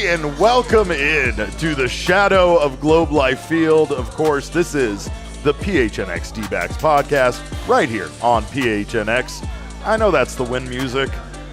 And welcome in to the shadow of Globe Life Field. Of course, this is the PHNX D-Backs podcast right here on PHNX. I know that's the win music.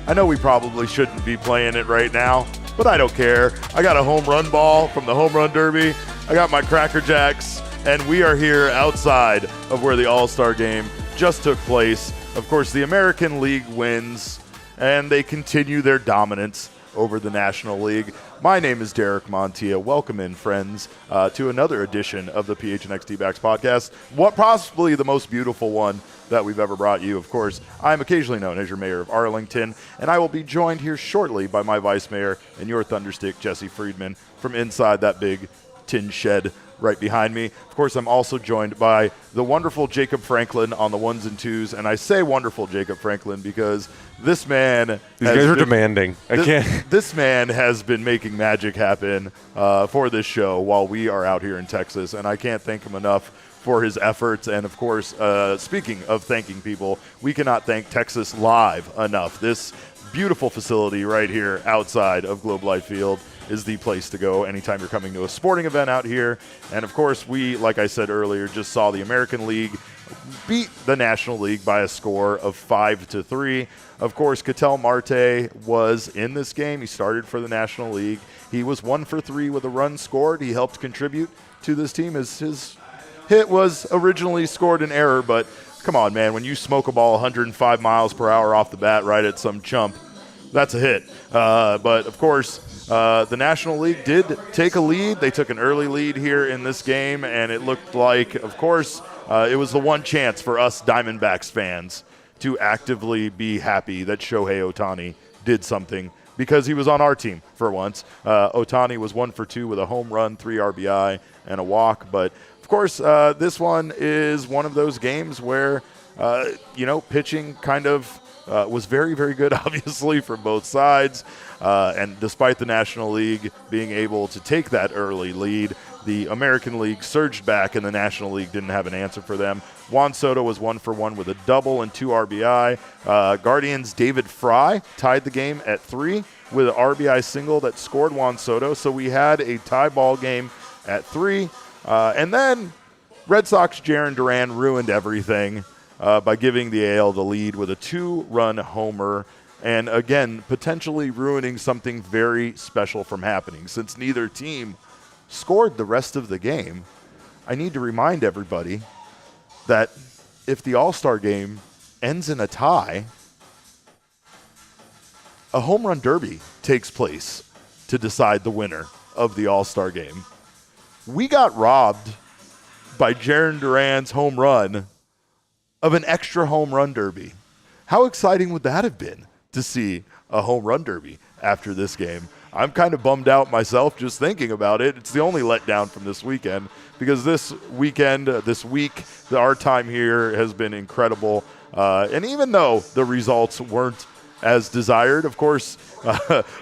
I know we probably shouldn't be playing it right now, but I don't care. I got a home run ball from the home run derby. I got my Cracker Jacks, and we are here outside of where the All-Star game just took place. Of course, the American League wins, and they continue their dominance over the National League. My name is Derek Montilla. Welcome in, friends, to another edition of the PHNX D-Backs podcast. What possibly the most beautiful one that we've ever brought you. Of course, I'm occasionally known as your mayor of Arlington, and I will be joined here shortly by my vice mayor and your thunderstick, Jesse Friedman, from inside that big tin shed right behind me. Of course, I'm also joined by the wonderful Jacob Franklin on the ones and twos, and I say wonderful Jacob Franklin because this man... These guys are demanding. This man has been making magic happen for this show while we are out here in Texas, and I can't thank him enough for his efforts. And, of course, speaking of thanking people, we cannot thank Texas Live enough. This beautiful facility right here outside of Globe Life Field is the place to go anytime you're coming to a sporting event out here. And, of course, we, like I said earlier, just saw the American League beat the National League by a score of 5-3. Of course, Ketel Marte was in this game. He started for the National League. He was 1 for 3 with a run scored. He helped contribute to this team as his hit was originally scored in error, but come on, man, when you smoke a ball 105 miles per hour off the bat right at some chump, that's a hit. But, of course, the National League did take a lead. They took an early lead here in this game, and it looked like, of course, it was the one chance for us Diamondbacks fans to actively be happy that Shohei Ohtani did something because he was on our team for once. Ohtani was 1 for 2 with a home run, 3 RBI, and a walk. But, of course, this one is one of those games where, pitching kind of was very, very good, obviously, from both sides. And despite the National League being able to take that early lead, the American League surged back, and the National League didn't have an answer for them. Juan Soto was 1 for 1 with a double and 2 RBI. Guardians' David Fry tied the game at 3 with an RBI single that scored Juan Soto. So we had a tie ball game at 3. And then Red Sox' Jarren Duran ruined everything by giving the AL the lead with a 2-run homer. And again, potentially ruining something very special from happening. Since neither team scored the rest of the game, I need to remind everybody that if the All-Star game ends in a tie, a home run derby takes place to decide the winner of the All-Star game. We got robbed by Jarren Duran's home run of an extra home run derby. How exciting would that have been to see a home run derby after this game? I'm kind of bummed out myself just thinking about it. It's the only letdown from this weekend because this week, our time here has been incredible. And even though the results weren't as desired, of course,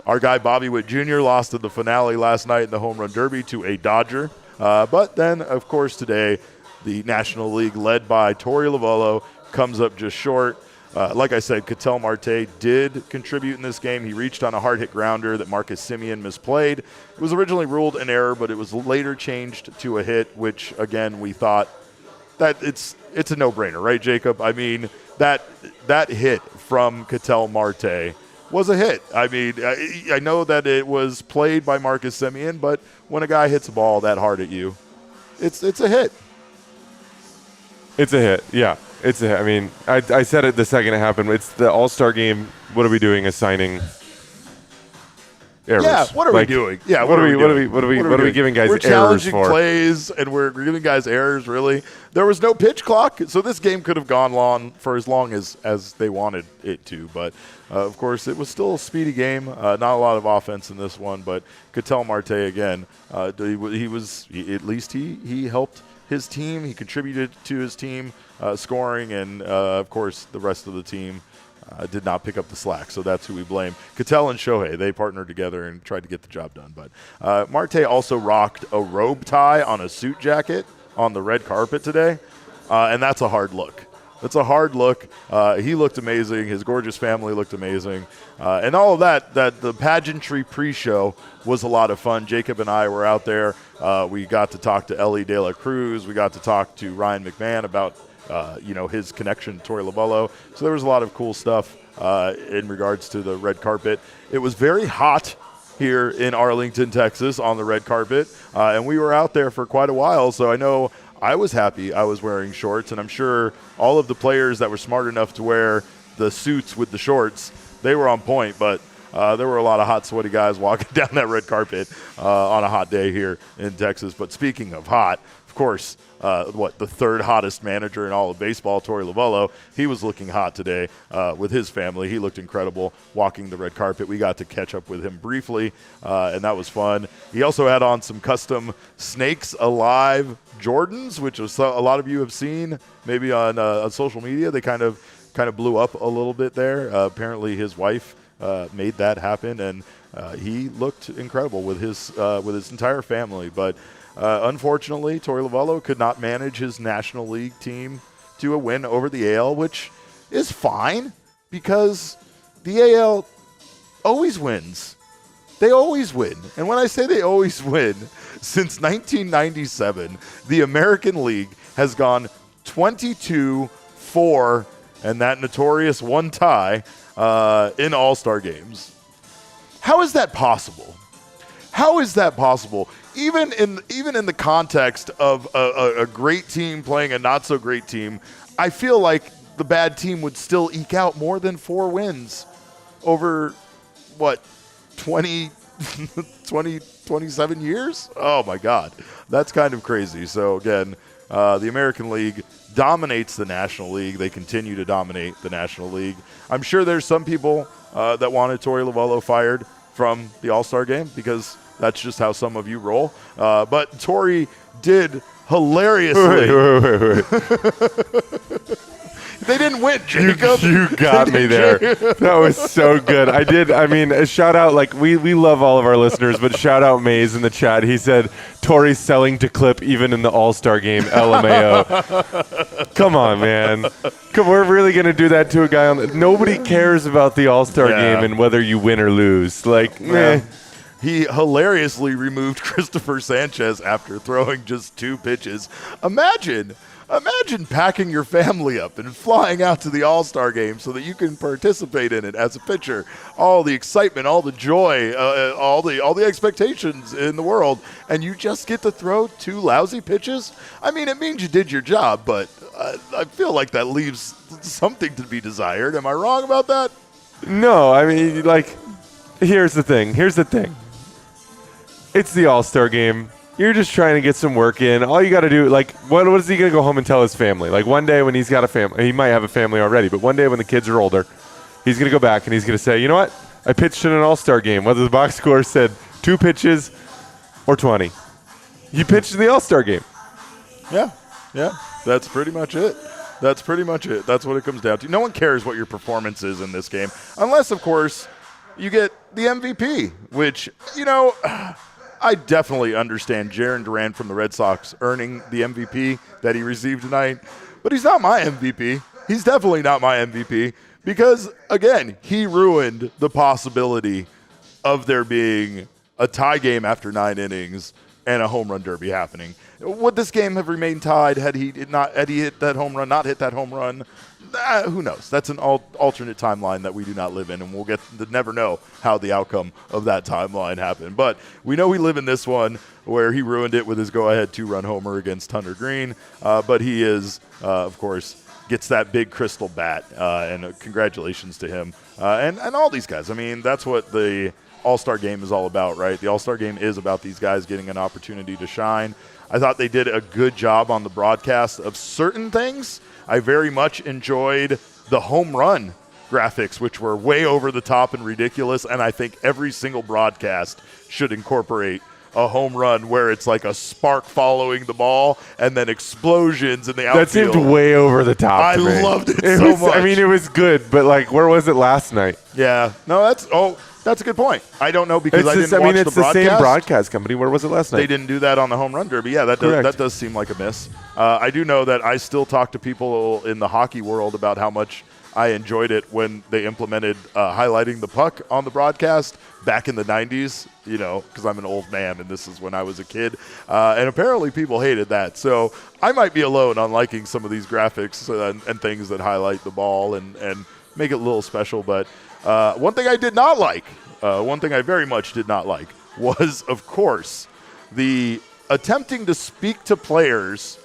our guy Bobby Witt Jr. lost in the finale last night in the home run derby to a Dodger. But then, of course, today, the National League led by Torey Lovullo comes up just short. Like I said, Ketel Marte did contribute in this game. He reached on a hard-hit grounder that Marcus Semien misplayed. It was originally ruled an error, but it was later changed to a hit, which, again, we thought that it's a no-brainer, right, Jacob? I mean, that hit from Ketel Marte was a hit. I mean, I know that it was played by Marcus Semien, but when a guy hits a ball that hard at you, it's a hit. It's a hit, yeah. It's a hit. I mean, I said it the second it happened. It's the All-Star game. What are we doing? Assigning errors. Yeah, what are we doing? Yeah, what are we giving guys we're errors challenging for? plays, and we're giving guys errors, really. There was no pitch clock, so this game could have gone long for as long as they wanted it to. But, of course, it was still a speedy game. Not a lot of offense in this one, but Ketel Marte, again, at least he helped his team. He contributed to his team scoring, and, of course, the rest of the team did not pick up the slack, so that's who we blame. Ketel and Shohei, they partnered together and tried to get the job done. But Marte also rocked a robe tie on a suit jacket on the red carpet today, and that's a hard look. That's a hard look. He looked amazing. His gorgeous family looked amazing. And all of that the pageantry pre-show was a lot of fun. Jacob and I were out there. We got to talk to Ellie De La Cruz. We got to talk to Ryan McMahon about his connection to Torey Lovullo. So there was a lot of cool stuff in regards to the red carpet. It was very hot here in Arlington, Texas on the red carpet, and we were out there for quite a while, so I know I was happy I was wearing shorts, and I'm sure all of the players that were smart enough to wear the suits with the shorts, they were on point, but there were a lot of hot, sweaty guys walking down that red carpet on a hot day here in Texas. But speaking of hot, of course, the third hottest manager in all of baseball, Torey Lovullo, he was looking hot today with his family. He looked incredible walking the red carpet. We got to catch up with him briefly, and that was fun. He also had on some custom Snakes Alive Jordans, which a lot of you have seen maybe on social media. They kind of blew up a little bit there. Apparently his wife made that happen, and he looked incredible with his entire family. But unfortunately, Torey Lovullo could not manage his National League team to a win over the AL, which is fine because the AL always wins. They always win. And when I say they always win, since 1997, the American League has gone 22-4, and that notorious one tie in All-Star games. How is that possible? How is that possible? Even in the context of a great team playing a not-so-great team, I feel like the bad team would still eke out more than 4 wins over, 27 years? Oh, my God. That's kind of crazy. So, again, the American League dominates the National League. They continue to dominate the National League. I'm sure there's some people that wanted Torey Lovullo fired from the All-Star game because that's just how some of you roll. But Torey did hilariously. Wait. They didn't win, Jacob. You got me there. That was so good. A shout out, we love all of our listeners, but shout out Maze in the chat. He said, Torey's selling to clip even in the All-Star game, LMAO. Come on, man. We're really going to do that to a guy nobody cares about the All-Star game and whether you win or lose. Meh. He hilariously removed Christopher Sanchez after throwing just 2 pitches. Imagine packing your family up and flying out to the All-Star game so that you can participate in it as a pitcher. All the excitement, all the joy, all the expectations in the world, and you just get to throw 2 lousy pitches? I mean, it means you did your job, but I feel like that leaves something to be desired. Am I wrong about that? No, here's the thing. It's the All-Star game. You're just trying to get some work in. All you got to do, what is he going to go home and tell his family? One day when he's got a family, he might have a family already, but one day when the kids are older, he's going to go back and he's going to say, you know what? I pitched in an All-Star game, whether the box score said 2 pitches or 20. You pitched in the All-Star game. Yeah. That's pretty much it. That's what it comes down to. No one cares what your performance is in this game, unless, of course, you get the MVP, which, I definitely understand Jarren Duran from the Red Sox earning the MVP that he received tonight, but he's not my MVP. He's definitely not my MVP because, again, he ruined the possibility of there being a tie game after 9 innings and a home run derby happening. Would this game have remained tied had he hit that home run, not hit that home run? Who knows? That's an alternate timeline that we do not live in, and we'll get to never know how the outcome of that timeline happened. But we know we live in this one where he ruined it with his go-ahead 2-run homer against Hunter Green. But he is, of course, gets that big crystal bat, and congratulations to him and all these guys. I mean, that's what the All-Star Game is all about, right? The All-Star Game is about these guys getting an opportunity to shine. I thought they did a good job on the broadcast of certain things. I very much enjoyed the home run graphics, which were way over the top and ridiculous, and I think every single broadcast should incorporate a home run where it's like a spark following the ball and then explosions in the outfield. That seemed way over the top. I loved it so much. I mean, it was good, but like, where was it last night? Yeah. No, that's a good point. I don't know because I didn't watch the broadcast. It's the same broadcast company. Where was it last night? They didn't do that on the home run derby. Yeah, that does seem like a miss. I do know that I still talk to people in the hockey world about how much I enjoyed it when they implemented highlighting the puck on the broadcast back in the 90s, because I'm an old man and this is when I was a kid. And apparently people hated that. So I might be alone on liking some of these graphics and things that highlight the ball and make it a little special. But one thing I did not like, one thing I very much did not like was, of course, the attempting to speak to players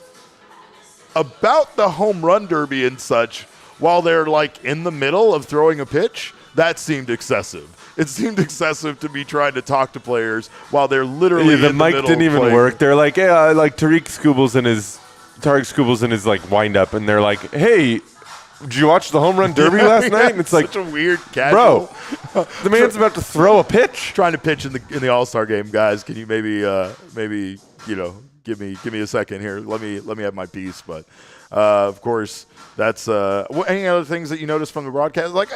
about the home run derby and such while they're like in the middle of throwing a pitch. That seemed excessive. It seemed excessive to be trying to talk to players while they're literally in the mic middle didn't even playing. Work. They're like, yeah, like Tarek Skubal's in his like wind up, and they're like, hey, did you watch the home run derby last night? And it's like, such a weird casual. Bro, the man's about to throw a pitch. Trying to pitch in the All-Star game, guys. Can you maybe give me a second here? Let me have my piece. But of course, that's any other things that you noticed from the broadcast? Like,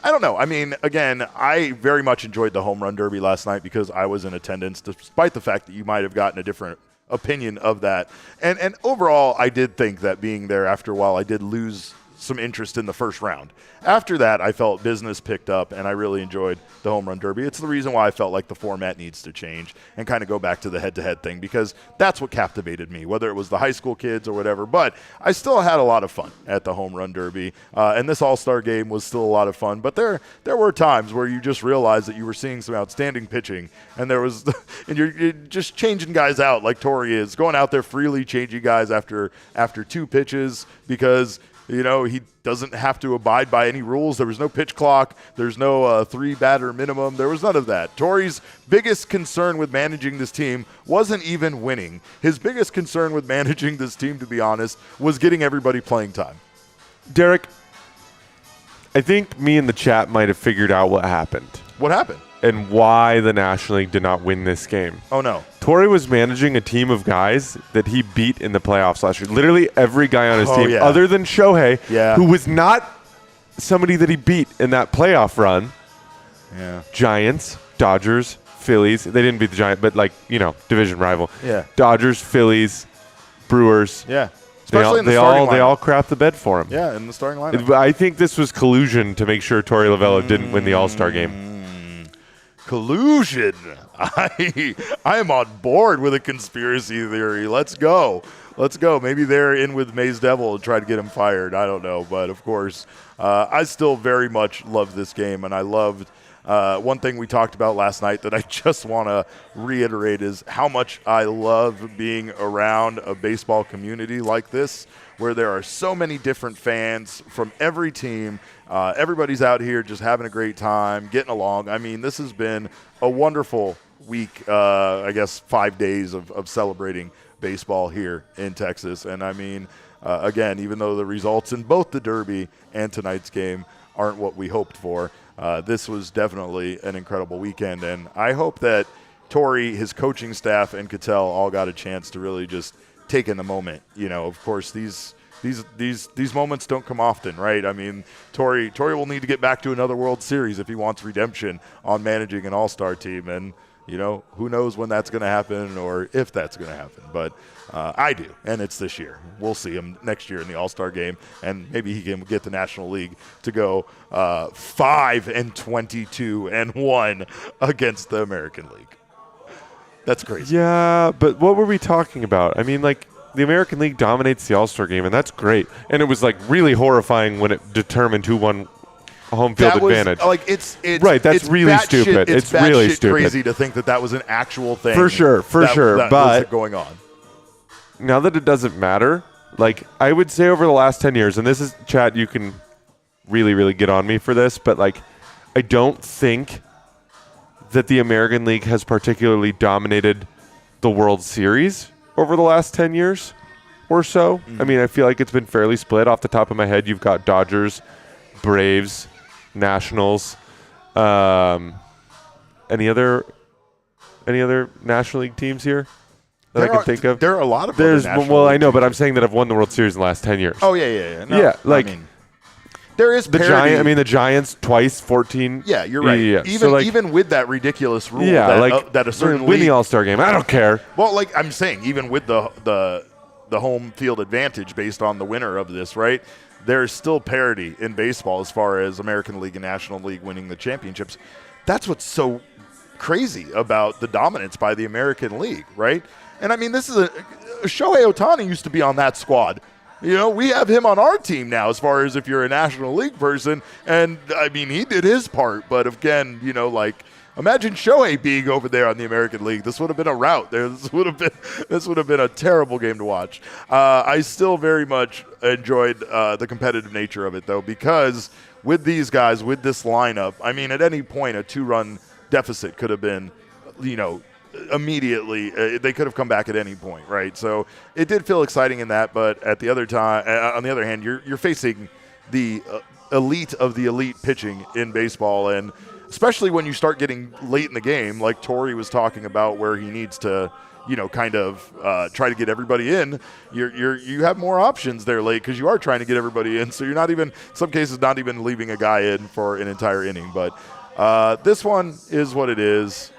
I don't know. I mean, again, I very much enjoyed the home run derby last night because I was in attendance, despite the fact that you might have gotten a different opinion of that. And overall, I did think that being there after a while, I did lose some interest in the first round. After that, I felt business picked up, and I really enjoyed the home run derby. It's the reason why I felt like the format needs to change and kind of go back to the head-to-head thing, because that's what captivated me, whether it was the high school kids or whatever. But I still had a lot of fun at the home run derby, and this All-Star game was still a lot of fun. But there were times where you just realized that you were seeing some outstanding pitching, and and you're just changing guys out like Torey is, going out there freely changing guys after 2 pitches because he doesn't have to abide by any rules. There was no pitch clock. There's no 3-batter minimum. There was none of that. Torey's biggest concern with managing this team wasn't even winning. His biggest concern with managing this team, to be honest, was getting everybody playing time. Derek, I think me and the chat might have figured out what happened. What happened? And why the National League did not win this game. Oh, no. Torey was managing a team of guys that he beat in the playoffs last year. Literally every guy on his team, other than Shohei, who was not somebody that he beat in that playoff run. Yeah. Giants, Dodgers, Phillies. They didn't beat the Giants, but division rival. Yeah. Dodgers, Phillies, Brewers. Yeah. Especially in the starting lineup. They all crapped the bed for him. Yeah, in the starting lineup. I think this was collusion to make sure Torey Lovullo didn't win the All-Star game. Collusion. I am on board with a conspiracy theory. Let's go. Maybe they're in with Mays Devil and try to get him fired. I don't know. But, of course, I still very much love this game. And I loved one thing we talked about last night that I just want to reiterate is how much I love being around a baseball community like this, where there are so many different fans from every team. Everybody's out here just having a great time, getting along. I mean, this has been a wonderful week, 5 days of celebrating baseball here in Texas. And, I mean, again, even though the results in both the Derby and tonight's game aren't what we hoped for, this was definitely an incredible weekend. And I hope that Torey, his coaching staff, and Ketel all got a chance to really just take in the moment. Of course, these moments don't come often, right? I mean, Torey will need to get back to another World Series if he wants redemption on managing an All-Star team. And, who knows when that's going to happen or if that's going to happen. But I do, and it's this year. We'll see him next year in the All-Star game, and maybe he can get the National League to go 5-22-1 against the American League. That's crazy. Yeah, but what were we talking about? I mean, the American League dominates the All-Star game, and that's great. And it was really horrifying when it determined who won home field advantage. It's right. That's really stupid. It's really stupid. Crazy to think that was an actual thing. For sure. That but was going on. Now that it doesn't matter, I would say over the last 10 years, and this is chat, you can really, really get on me for this, but I don't think that the American League has particularly dominated the World Series over the last 10 years or so. Mm-hmm. I mean, I feel like it's been fairly split. Off the top of my head, you've got Dodgers, Braves, Nationals. Any other National League teams here that I can think of? There are a lot of other National League I know, but teams. I'm saying that have won the World Series in the last 10 years. Oh, yeah. No, yeah, like I mean, there is the parity. the Giants twice, 14. Yeah, you're right. Yeah. Even So, like, even with that ridiculous rule that a certain win league, the All-Star game. I don't care. well, like I'm saying, even with the home field advantage based on the winner of this, right? There's still parity in baseball as far as American League and National League winning the championships. That's what's so crazy about the dominance by the American League, right? And I mean, this is Shohei Ohtani used to be on that squad. You know, we have him on our team now as far as if you're a National League person. And, I mean, he did his part. But, again, you know, like, imagine Shohei being over there on the American League. This would have been a rout. This would have been a terrible game to watch. I still very much enjoyed the competitive nature of it, though, because with these guys, with this lineup, I mean, at any point, a 2-run deficit could have been, you know, immediately. They could have come back at any point, right? So it did feel exciting in that, but at the other time, on the other hand, you're facing the elite of the elite pitching in baseball, and especially when you start getting late in the game, like Torey was talking about, where he needs to, you know, kind of try to get everybody in. You have more options there late because you are trying to get everybody in. So you're not even, in some cases, not even leaving a guy in for an entire inning. But this one is what it is.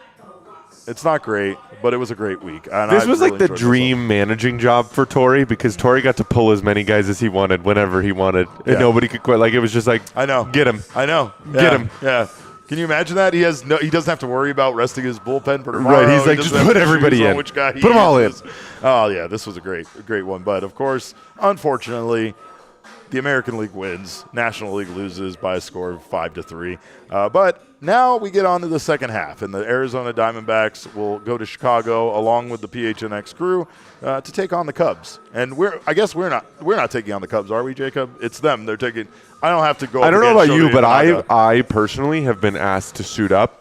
It's not great, but it was a great week. And This I was really like the enjoyed dream managing job for Torey, because Torey got to pull as many guys as he wanted whenever he wanted, and Yeah. nobody could quit. Like, it was just like, I know. get him. I know. Get Yeah, him. Yeah. Can you imagine that? He doesn't have to worry about resting his bullpen for tomorrow. Right, he's like, He just doesn't have put to everybody choose on in. which guy he Put 'em all in. uses. Oh, yeah, this was a great one. But, of course, unfortunately, the American League wins. National League loses by a score of 5-3. But now we get on to the second half, and the Arizona Diamondbacks will go to Chicago along with the PHNX crew to take on the Cubs. And I guess we're not taking on the Cubs, are we, Jacob? It's them. They're taking. I don't have to go. I don't know against about you, Shohei but Ohtani. I personally have been asked to suit up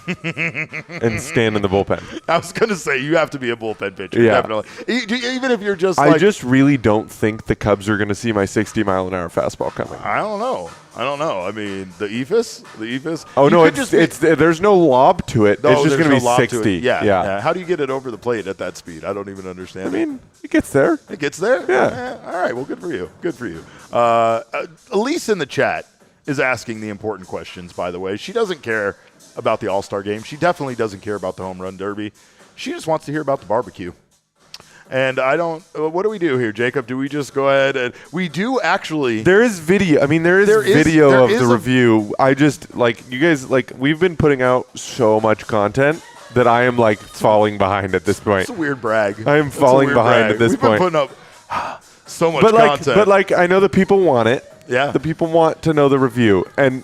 and stand in the bullpen. I was going to say, you have to be a bullpen pitcher, Yeah. definitely. Even if you're just I like, just really don't think the Cubs are going to see my 60-mile-an-hour fastball coming. I don't know. I mean, the EFIS? Oh, You no, could just be- there's no lob to it. No, it's just there's going to no lob be to it. 60. Yeah. How do you get it over the plate at that speed? I don't even understand. I mean, it gets there. It gets there? Yeah. All right. Well, good for you. Elise in the chat is asking the important questions, by the way. She doesn't care about the All-Star game. She definitely doesn't care about the home run derby. She just wants to hear about the barbecue. And I don't what do we do here, Jacob? Do we just go ahead and we do actually There is video. I mean, there is video of the review. I just, like, you guys, like, we've been putting out so much content that I am, like, falling behind at this point. It's a weird brag. I am It's a falling weird behind brag. at this We've point. been putting up so much But content. like, I know the people want it. Yeah. The people want to know the review, and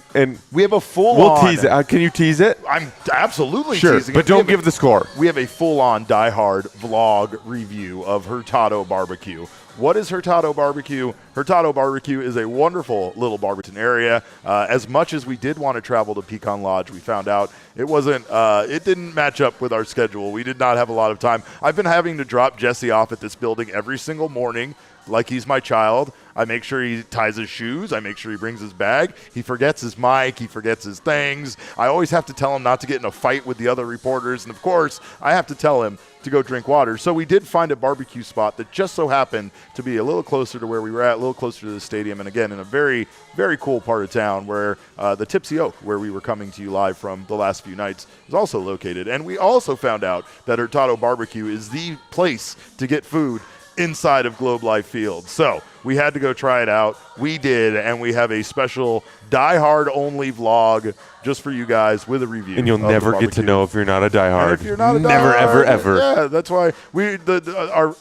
we have a full we'll on. tease it. Can you tease it? I'm absolutely Sure, teasing but it. don't give the score. We have a full-on Die-Hard vlog review of Hurtado Barbecue. What is Hurtado Barbecue? Hurtado Barbecue is a wonderful little barbecue area. As much as we did want to travel to Pecan Lodge, we found out it wasn't. It didn't match up with our schedule. We did not have a lot of time. I've been having to drop Jesse off at this building every single morning, like he's my child. I make sure he ties his shoes. I make sure he brings his bag. He forgets his mic. He forgets his things. I always have to tell him not to get in a fight with the other reporters. And, of course, I have to tell him to go drink water. So we did find a barbecue spot that just so happened to be a little closer to where we were at, a little closer to the stadium, and, again, in a very, very cool part of town where the Tipsy Oak, where we were coming to you live from the last few nights, is also located. And we also found out that Hurtado Barbecue is the place to get food inside of Globe Life Field. So we had to go try it out. We did, and we have a special Die-Hard only vlog just for you guys with a review. And you'll of the never get to barbecue. know if you're not a diehard. And if you're not a never, diehard, ever. Yeah, that's why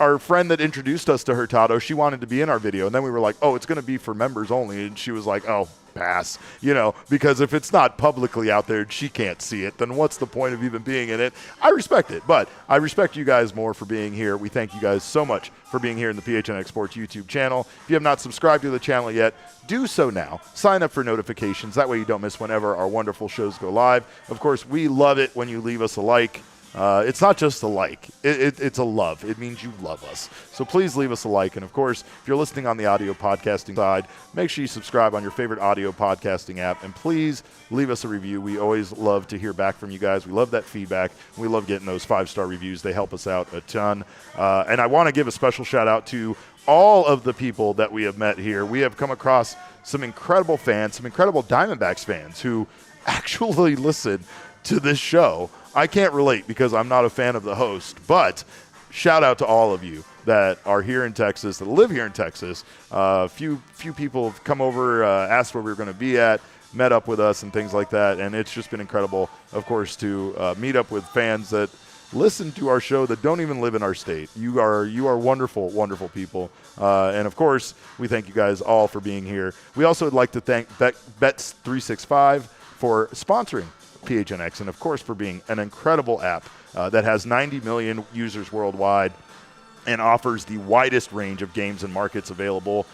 our friend that introduced us to Hurtado, she wanted to be in our video, and then we were like, oh, it's going to be for members only, and she was like, oh, pass, because if it's not publicly out there and she can't see it, then what's the point of even being in it? I respect it, but I respect you guys more for being here. We thank you guys so much for being here in the PHNX Sports YouTube channel. If you have not subscribed to the channel yet, do so now. Sign up for notifications. That way you don't miss whenever our wonderful shows go live. Of course, we love it when you leave us a like. It's not just a like. It's a love. It means you love us. So please leave us a like. And, of course, if you're listening on the audio podcasting side, make sure you subscribe on your favorite audio podcasting app. And please leave us a review. We always love to hear back from you guys. We love that feedback. We love getting those 5-star reviews. They help us out a ton. And I want to give a special shout-out to all of the people that we have met here. We have come across some incredible fans, some incredible Diamondbacks fans who actually listen to this show. I can't relate because I'm not a fan of the host, but shout out to all of you that are here in Texas, that live here in Texas. Few people have come over, asked where we were going to be at, met up with us and things like that, and it's just been incredible, of course, to meet up with fans that listen to our show that don't even live in our state. You are wonderful, wonderful people. And, of course, we thank you guys all for being here. We also would like to thank Bets365 for sponsoring PHNX and, of course, for being an incredible app that has 90 million users worldwide and offers the widest range of games and markets available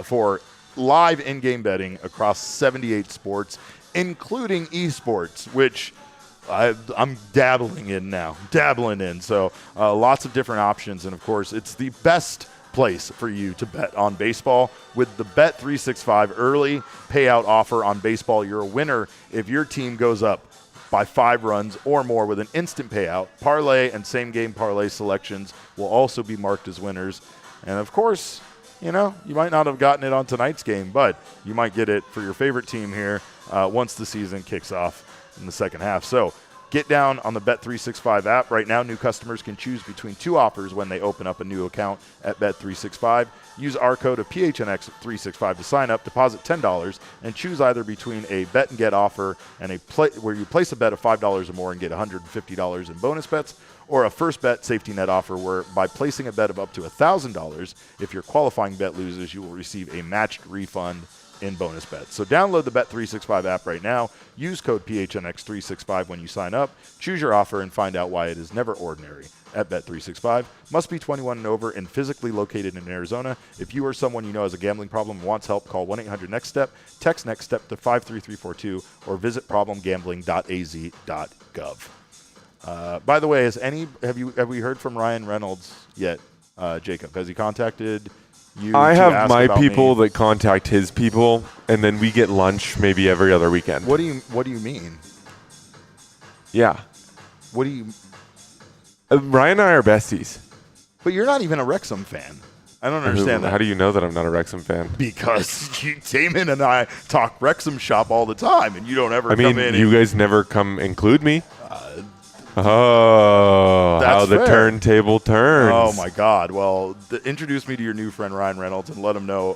for live in-game betting across 78 sports, including esports, which I'm dabbling in. So lots of different options. And, of course, it's the best place for you to bet on baseball. With the Bet365 early payout offer on baseball, you're a winner if your team goes up by 5 runs or more with an instant payout. Parlay and same-game parlay selections will also be marked as winners. And, of course, you might not have gotten it on tonight's game, but you might get it for your favorite team here once the season kicks off in the second half. So get down on the Bet365 app. Right now, new customers can choose between 2 offers when they open up a new account at Bet365. Use our code of PHNX365 to sign up, deposit $10, and choose either between a bet and get offer and where you place a bet of $5 or more and get $150 in bonus bets, or a first bet safety net offer where by placing a bet of up to $1,000, if your qualifying bet loses, you will receive a matched refund in bonus bets. So download the Bet365 app right now. Use code PHNX365 when you sign up. Choose your offer and find out why it is never ordinary at Bet365. Must be 21 and over and physically located in Arizona. If you or someone you know has a gambling problem and wants help, call 1-800-NEXT-STEP, text NEXT STEP to 53342, or visit problemgambling.az.gov. By the way, have we heard from Ryan Reynolds yet, Jacob? Has he contacted you? I have my people that contact his people, and then we get lunch maybe every other weekend. What do you mean? Yeah. What do you? Ryan and I are besties. But you're not even a Wrexham fan. I don't understand that. How do you know that I'm not a Wrexham fan? Because Damon and I talk Wrexham shop all the time, and you don't ever come in. You guys never come include me. How the turntable turns. Oh, my God. Well, introduce me to your new friend, Ryan Reynolds, and let him know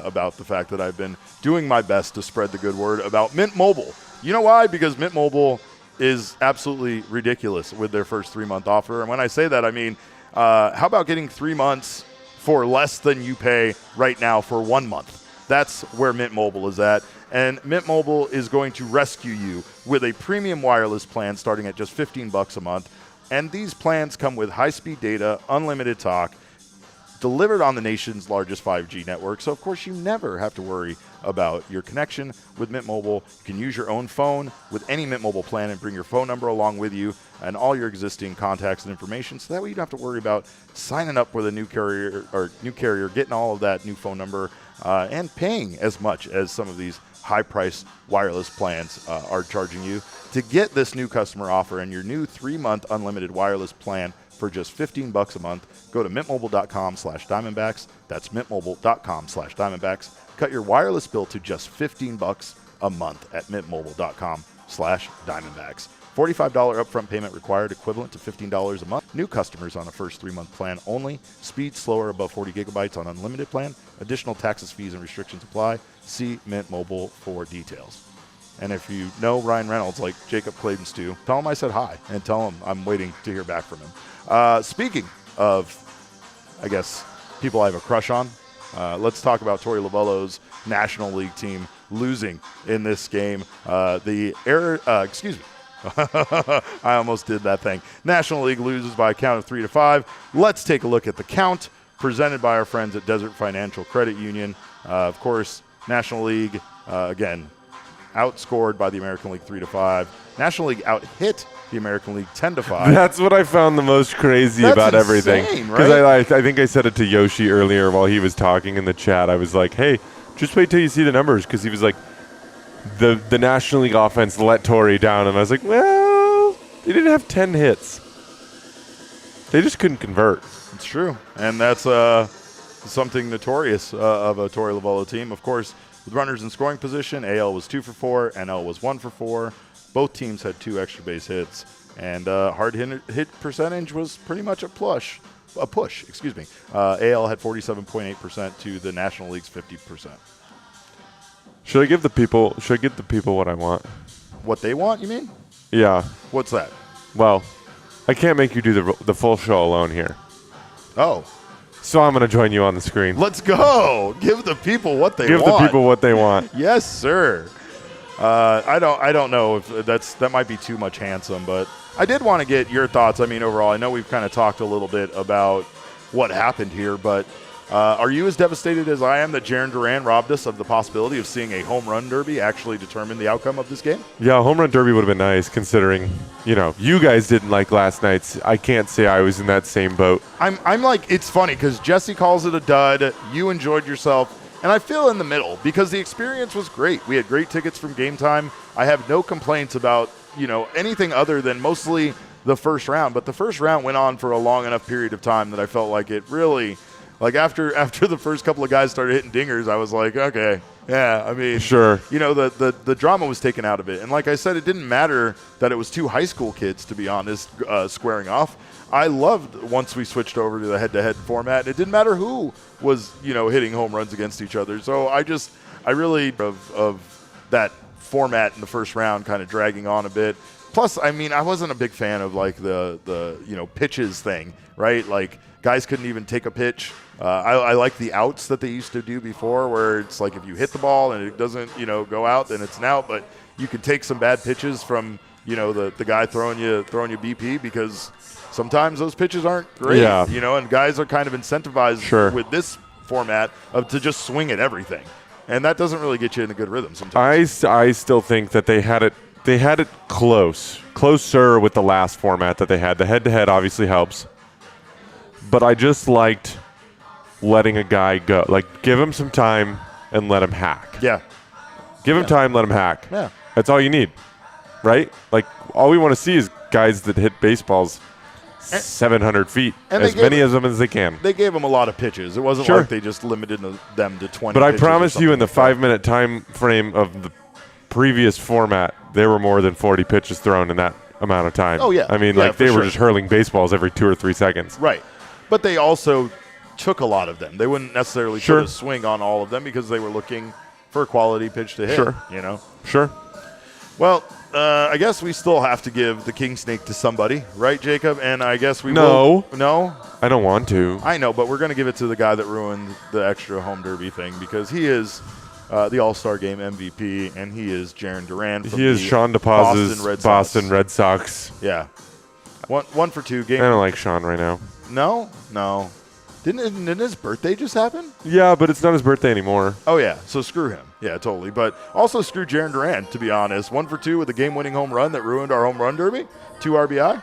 about the fact that I've been doing my best to spread the good word about Mint Mobile. You know why? Because Mint Mobile is absolutely ridiculous with their first 3-month offer. And when I say that, I mean, how about getting 3 months for less than you pay right now for 1 month? That's where Mint Mobile is at. And Mint Mobile is going to rescue you with a premium wireless plan starting at just $15 a month. And these plans come with high-speed data, unlimited talk, delivered on the nation's largest 5G network. So, of course, you never have to worry about your connection with Mint Mobile. You can use your own phone with any Mint Mobile plan and bring your phone number along with you and all your existing contacts and information. So that way you don't have to worry about signing up with a new carrier, getting all of that new phone number, and paying as much as some of these high-priced wireless plans are charging you. To get this new customer offer and your new 3-month unlimited wireless plan for just $15 a month, go to mintmobile.com/Diamondbacks. That's mintmobile.com/Diamondbacks. Cut your wireless bill to just $15 a month at mintmobile.com/Diamondbacks. $45 upfront payment required, equivalent to $15 a month. New customers on a first 3-month plan only. Speed slower above 40 gigabytes on unlimited plan. Additional taxes, fees, and restrictions apply. See Mint Mobile for details. And if you know Ryan Reynolds, like Jacob Clayton's do, tell him I said hi and tell him I'm waiting to hear back from him. Speaking of, I guess, people I have a crush on, let's talk about Torey Lovullo's National League team, losing in this game. Excuse me. I almost did that thing. National League loses by a count of 3-5. Let's take a look at the count presented by our friends at Desert Financial Credit Union. Of course, National League, again, outscored by the American League 3-5. National League out-hit the American League 10-5. That's what I found the most crazy about everything. Because right? I think I said it to Yoshi earlier while he was talking in the chat. I was like, hey, just wait till you see the numbers. Because he was like, the National League offense let Torey down. And I was like, well, they didn't have 10 hits. They just couldn't convert. It's true. And that's something notorious of a Torey Lovullo team. Of course, with runners in scoring position, AL was 2 for 4, NL was 1 for 4. Both teams had 2 extra base hits, and hard hit percentage was pretty much a push. AL had 47.8% to the National League's 50%. Should I give the people what I want? What they want, you mean? Yeah. What's that? Well, I can't make you do the full show alone here. Oh. So I'm going to join you on the screen. Let's go. Give the people what they want. Give the people what they want. Yes, sir. I don't know if that might be too much handsome, but I did want to get your thoughts. I mean, overall, I know we've kind of talked a little bit about what happened here, but are you as devastated as I am that Jarren Duran robbed us of the possibility of seeing a home run derby actually determine the outcome of this game? Yeah, a home run derby would have been nice considering, you guys didn't like last night's. I can't say I was in that same boat. I'm like, it's funny because Jesse calls it a dud. You enjoyed yourself. And I feel in the middle because the experience was great. We had great tickets from Game Time. I have no complaints about, anything other than mostly the first round. But the first round went on for a long enough period of time that I felt like it really, like after the first couple of guys started hitting dingers, I was like, okay, yeah, I mean, sure. The drama was taken out of it. And like I said, it didn't matter that it was 2 high school kids, to be honest, squaring off. I loved once we switched over to the head-to-head format. And it didn't matter who was, hitting home runs against each other. So I really of that format in the first round kind of dragging on a bit. Plus, I mean, I wasn't a big fan of like the pitches thing, right? Like guys couldn't even take a pitch. I like the outs that they used to do before, where it's like if you hit the ball and it doesn't, go out, then it's an out. But you can take some bad pitches from, the guy throwing you BP because sometimes those pitches aren't great, and guys are kind of incentivized with this format to just swing at everything. And that doesn't really get you in a good rhythm sometimes. I still think that they had it closer with the last format that they had. The head-to-head obviously helps. But I just liked letting a guy go. Like, give him some time and let him hack. Yeah. Give him time, let him hack. Yeah. That's all you need, right? Like, all we want to see is guys that hit baseballs 700 feet, and as many of them as they can. They gave them a lot of pitches. It wasn't like they just limited them to 20 But I pitches promise you in the 5-minute time frame of the previous format, there were more than 40 pitches thrown in that amount of time. Oh, yeah. I mean, they were just hurling baseballs every 2 or 3 seconds. Right. But they also took a lot of them. They wouldn't necessarily put a swing on all of them because they were looking for a quality pitch to hit. Sure. Well, I guess we still have to give the king snake to somebody, right, Jacob? And I guess we will. No? I don't want to. I know, but we're going to give it to the guy that ruined the extra home derby thing because he is the All-Star Game MVP, and he is Jarren Duran from he is Sean DePaz's Boston Red Sox. Yeah. One for 2 game. I don't like Sean right now. No. Didn't his birthday just happen? Yeah, but it's not his birthday anymore. Oh, yeah. So screw him. Yeah, totally. But also screw Jarren Duran, to be honest. 1 for 2 with a game-winning home run that ruined our home run derby. 2 RBI.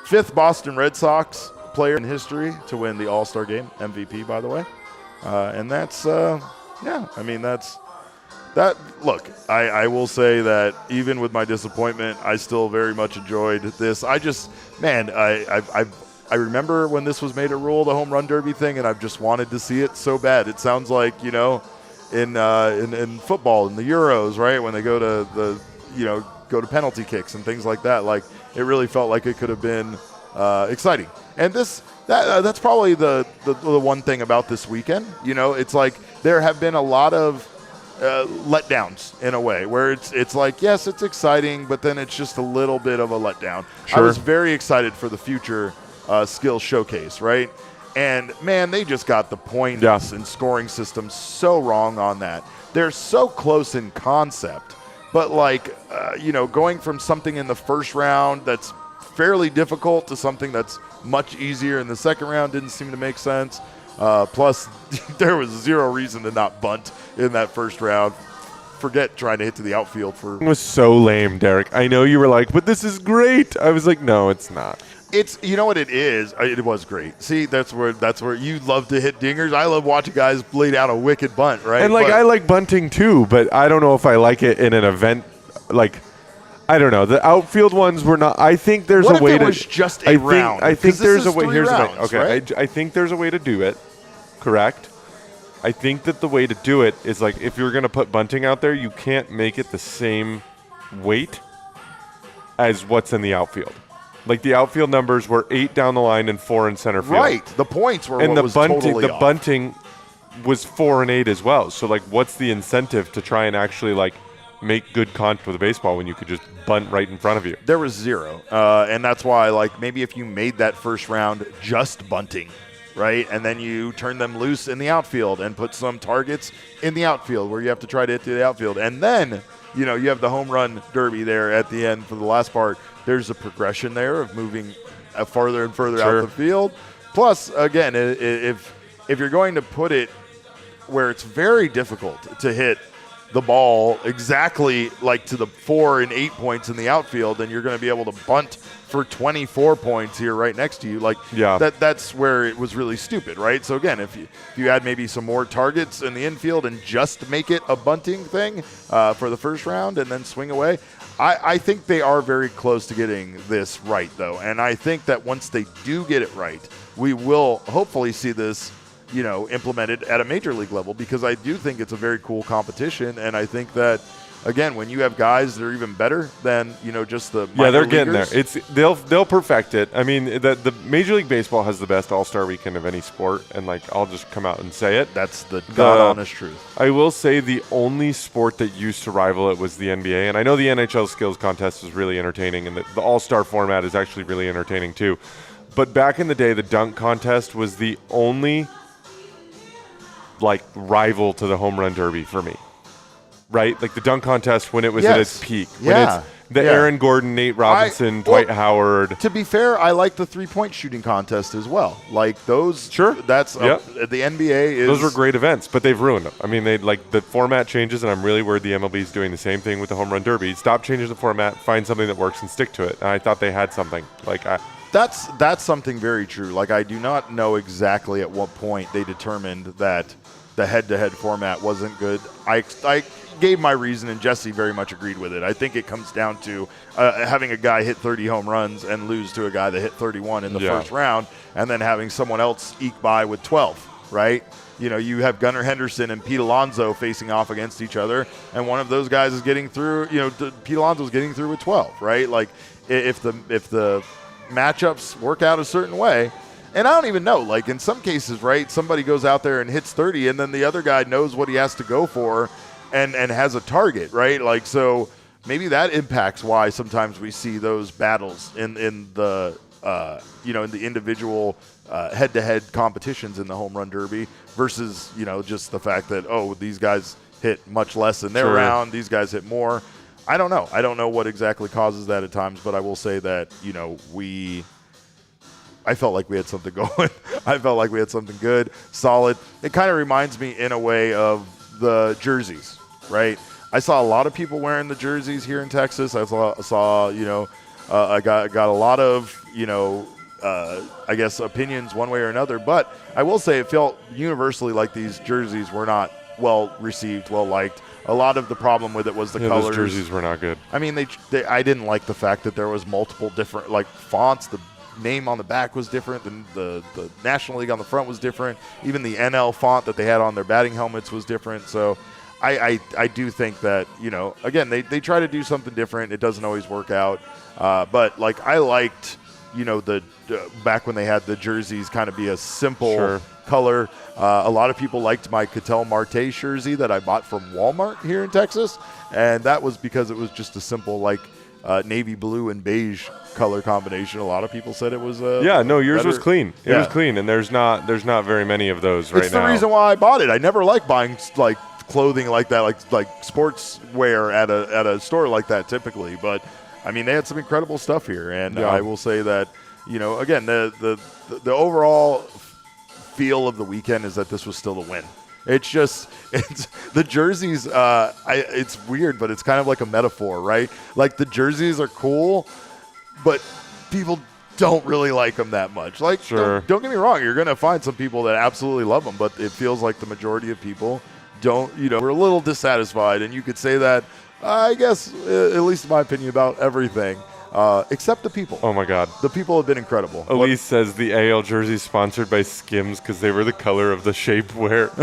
5th Boston Red Sox player in history to win the All-Star Game. MVP, by the way. And that's, I mean, that's that. Look, I will say that even with my disappointment, I still very much enjoyed this. I remember when this was made a rule, the home run derby thing, and I've just wanted to see it so bad. It sounds like, in football, in the Euros, right, when they go to penalty kicks and things like that. Like, it really felt like it could have been exciting. And that's probably the one thing about this weekend. It's like there have been a lot of letdowns in a way where it's like, yes, it's exciting, but then it's just a little bit of a letdown. Sure. I was very excited for the future skill showcase, right? And, man, they just got the points and scoring system so wrong on that. They're so close in concept. But, like, going from something in the first round that's fairly difficult to something that's much easier in the second round didn't seem to make sense. Plus, there was zero reason to not bunt in that first round. Forget trying to hit to the outfield for. It was so lame, Derek. I know you were like, but this is great. I was like, no, it's not. It's, you know what it is? It was great. See, that's where you love to hit dingers. I love watching guys lay down a wicked bunt, right? And I like bunting too, but I don't know if I like it in an event. Like, I don't know. The outfield ones were not. I think there's what a way if it to. was just a round? I think there's a way. Here's rounds, the thing. Okay, right? I think there's a way to do it. Correct. I think that the way to do it is like if you're going to put bunting out there, you can't make it the same weight as what's in the outfield. Like the outfield numbers were 8 down the line and 4 in center field. Right. The points were and what the was bunting. totally The off. bunting was 4 and 8 as well. So like, what's the incentive to try and actually like make good contact with a baseball when you could just bunt right in front of you? There was zero, and that's why like maybe if you made that first round just bunting. Right, and then you turn them loose in the outfield and put some targets in the outfield where you have to try to hit to the outfield. And then, you have the home run derby there at the end for the last part. There's a progression there of moving farther and further out the field. Plus, again, if you're going to put it where it's very difficult to hit the ball exactly like to the 4 and 8 points in the outfield, then you're going to be able to bunt for 24 points here right next to you. Like that's where it was really stupid, right? So again, if you add maybe some more targets in the infield and just make it a bunting thing for the first round and then swing away, I think they are very close to getting this right, though. And I think that once they do get it right, we will hopefully see this implemented at a major league level, because I do think it's a very cool competition. And I think that, again, when you have guys that are even better than, just the minor they're getting leaguers, there. They'll perfect it. I mean, the Major League Baseball has the best All-Star weekend of any sport, and like I'll just come out and say it. That's the God-honest truth. I will say the only sport that used to rival it was the NBA, and I know the NHL Skills Contest is really entertaining, and the All-Star format is actually really entertaining too. But back in the day, the dunk contest was the only rival to the home run derby for me, right? Like the dunk contest when it was at its peak. When it's Aaron Gordon, Nate Robinson, Dwight Howard. To be fair, I like the 3-point shooting contest as well. Like those. Sure. That's the NBA is. Those were great events, but they've ruined them. I mean, the format changes, and I'm really worried the MLB is doing the same thing with the home run derby. Stop changing the format, find something that works, and stick to it. And I thought they had something. That's something very true. Like, I do not know exactly at what point they determined that the head-to-head format wasn't good. I gave my reason, and Jesse very much agreed with it. I think it comes down to having a guy hit 30 home runs and lose to a guy that hit 31 in the first round, and then having someone else eke by with 12, right? You have Gunnar Henderson and Pete Alonso facing off against each other, and one of those guys is getting through, Pete Alonso's getting through with 12, right? Like, if the matchups work out a certain way. And I don't even know, like in some cases, right, somebody goes out there and hits 30 and then the other guy knows what he has to go for and has a target, right? Like, so maybe that impacts why sometimes we see those battles in the in the individual head-to-head competitions in the home run derby versus, just the fact that, these guys hit much less in their round, these guys hit more. I don't know. I don't know what exactly causes that at times, but I will say that, I felt like we had something going. I felt like we had something good, solid. It kind of reminds me in a way of the jerseys, right? I saw a lot of people wearing the jerseys here in Texas. I saw I got a lot of, I guess opinions one way or another. But I will say it felt universally like these jerseys were not well received, well liked. A lot of the problem with it was the colors. Those jerseys were not good. I mean, I didn't like the fact that there was multiple different fonts. The name on the back was different, and the National League on the front was different. Even the NL font that they had on their batting helmets was different. So I do think that, again, they try to do something different. It doesn't always work out. But I liked, the back when they had the jerseys kind of be a simple color. A lot of people liked my Ketel Marte jersey that I bought from Walmart here in Texas. And that was because it was just a simple, navy blue and beige color combination. A lot of people said it was yours better. was clean. It was clean, and there's not very many of those right now. It's the reason why I bought it. I never like buying like clothing like that, like sportswear at a store like that typically. But I mean, they had some incredible stuff here, and I will say that, you know, again, the overall feel of the weekend is that this was still a win. It's the jerseys. It's weird, but it's kind of like a metaphor, right? Like the jerseys are cool, but people don't really like them that much. Like, sure. Don't get me wrong. You're going to find some people that absolutely love them, but it feels like the majority of people don't, you know, we're a little dissatisfied. And you could say that, I guess, at least in my opinion, about everything, except the people. Oh, my God. The people have been incredible. Elise says the AL jersey sponsored by Skims because they were the color of the shapewear.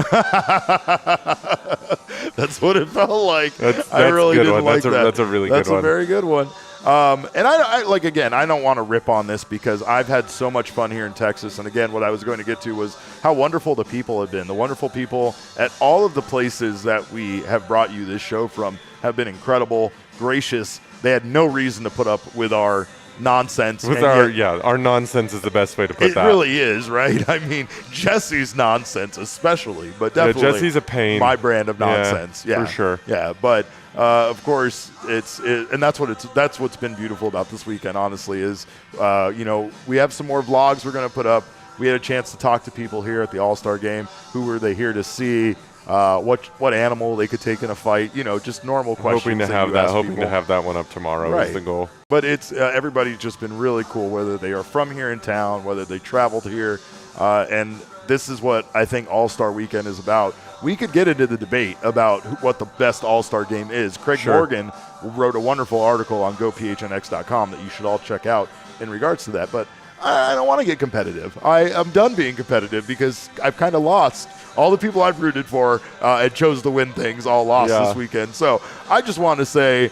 That's what it felt like. I really didn't like that. That's a really good one. That's a very good one. And I like, again, I don't want to rip on this because I've had so much fun here in Texas. And again, what I was going to get to was how wonderful the people have been. The wonderful people at all of the places that we have brought you this show from have been incredible, gracious. They had no reason to put up with our nonsense. Our nonsense is the best way to put that. It really is, right? I mean, Jesse's nonsense especially, but definitely Jesse's a pain. My brand of nonsense. Yeah, for sure. Yeah, but of course, and that's what's been beautiful about this weekend. Honestly, is you know, we have some more vlogs we're going to put up. We had a chance to talk to people here at the All-Star Game. Who were they here to see? What animal they could take in a fight? You know, just normal questions. Hoping to have that one up tomorrow right. is the goal. But it's everybody's just been really cool, whether they are from here in town, whether they traveled here, and this is what I think All-Star Weekend is about. We could get into the debate about what the best All-Star game is. Craig Morgan wrote a wonderful article on GoPHNX.com that you should all check out in regards to that. But I don't want to get competitive. I'm done being competitive because I've kind of lost. All the people I've rooted for and chose to win things all lost this weekend. So I just want to say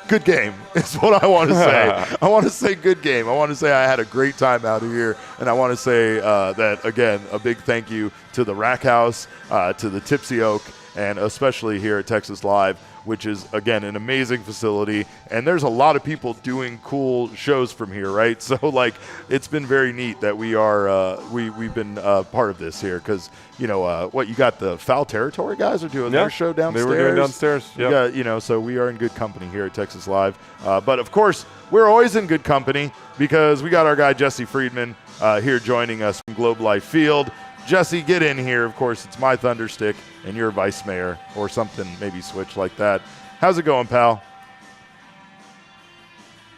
good game is what I want to say. I want to say good game. I want to say I had a great time out here. And I want to say that, again, a big thank you to the Rack House, to the Tipsy Oak, and especially here at Texas Live, which is, again, an amazing facility. And there's a lot of people doing cool shows from here, right? So, like, it's been very neat that we are we've been part of this here because, you know, you got the Foul Territory guys are doing their show downstairs. They were doing downstairs. Yeah, you know, so we are in good company here at Texas Live. But, of course, we're always in good company because we got our guy Jesse Friedman here joining us from Globe Life Field. Jesse, get in here. Of course, it's my Thunderstick, and you're vice mayor or something, maybe switch like that. How's it going, pal?